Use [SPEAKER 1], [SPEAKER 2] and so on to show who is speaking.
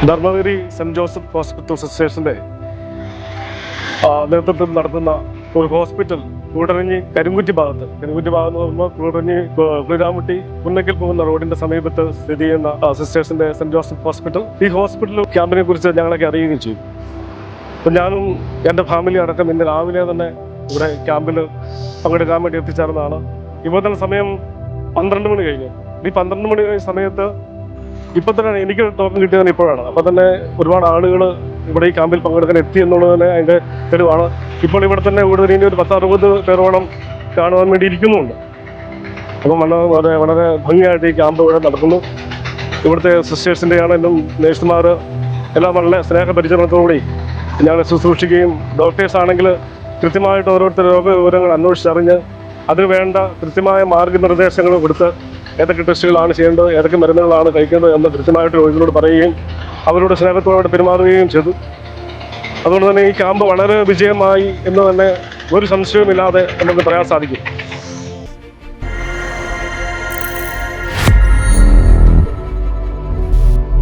[SPEAKER 1] Dharmapuri saint Joseph hospital സിസ്റ്റേഴ്സിന്റെ നേതൃത്വത്തിൽ നടത്തുന്ന ഒരു ഹോസ്പിറ്റൽ കൂടരഞ്ഞി കരിങ്കുറ്റി ഭാഗത്ത് എന്ന് പറയുമ്പോൾ കൂടരഞ്ഞി കുളിരാമുട്ടി പുന്നക്കൽ പോകുന്ന റോഡിന്റെ സമീപത്ത് സ്ഥിതി ചെയ്യുന്ന സിസ്റ്റേഴ്സിന്റെ സെന്റ് ജോസഫ് ഹോസ്പിറ്റൽ. ഈ ഹോസ്പിറ്റൽ ക്യാമ്പിനെ കുറിച്ച് ഞങ്ങളൊക്കെ അറിയുകയും ചെയ്തു. അപ്പം ഞാനും എൻ്റെ ഫാമിലി അടക്കം ഇന്ന് രാവിലെ തന്നെ ഇവിടെ ക്യാമ്പിൽ പങ്കെടുക്കാൻ വേണ്ടി എത്തിച്ചേർന്നതാണ്. ഇപ്പോൾ തന്നെ സമയം 12 മണി കഴിഞ്ഞു. ഈ 12 മണി സമയത്ത് ഇപ്പം തന്നെ എനിക്ക് ടോക്കൺ കിട്ടിയതാണ് ഇപ്പോഴാണ്. അപ്പം തന്നെ ഒരുപാട് ആളുകൾ ഇവിടെ ഈ ക്യാമ്പിൽ പങ്കെടുക്കാൻ എത്തി എന്നുള്ളത് തന്നെ അതിൻ്റെ തെളിവാണ്. ഇപ്പോൾ ഇവിടെ തന്നെ കൂടുതൽ ഇനി ഒരു 10-60 പേരോളം കാണുവാൻ വേണ്ടി ഇരിക്കുന്നുണ്ട്. അപ്പം വളരെ ഭംഗിയായിട്ട് ഈ ക്യാമ്പ് ഇവിടെ നടക്കുന്നു. ഇവിടുത്തെ സിസ്റ്റേഴ്സിൻ്റെ ആണെങ്കിലും നേഴ്സുമാർ എല്ലാം വളരെ സ്നേഹപരിചരണത്തോടുകൂടി ഞങ്ങളെ ശുശ്രൂഷിക്കുകയും ഡോക്ടേഴ്സ് ആണെങ്കിൽ കൃത്യമായിട്ട് ഓരോരുത്തർ രോഗവിവരങ്ങൾ അന്വേഷിച്ചറിഞ്ഞ് അതിന് വേണ്ട കൃത്യമായ മാർഗനിർദ്ദേശങ്ങൾ കൊടുത്ത് ഏതൊക്കെ ടെസ്റ്റുകളാണ് ചെയ്യേണ്ടത്, ഏതൊക്കെ മരുന്നുകളാണ് കഴിക്കേണ്ടത് എന്ന് കൃത്യമായിട്ട് രോഗികളോട് പറയുകയും അവരോട് സ്നേഹത്തോടെ പെരുമാറുകയും ചെയ്തു. അതുകൊണ്ട് തന്നെ ഈ ക്യാമ്പ് വളരെ വിജയമായി എന്ന് തന്നെ ഒരു സംശയവുമില്ലാതെ നമുക്ക് പറയാൻ സാധിക്കും.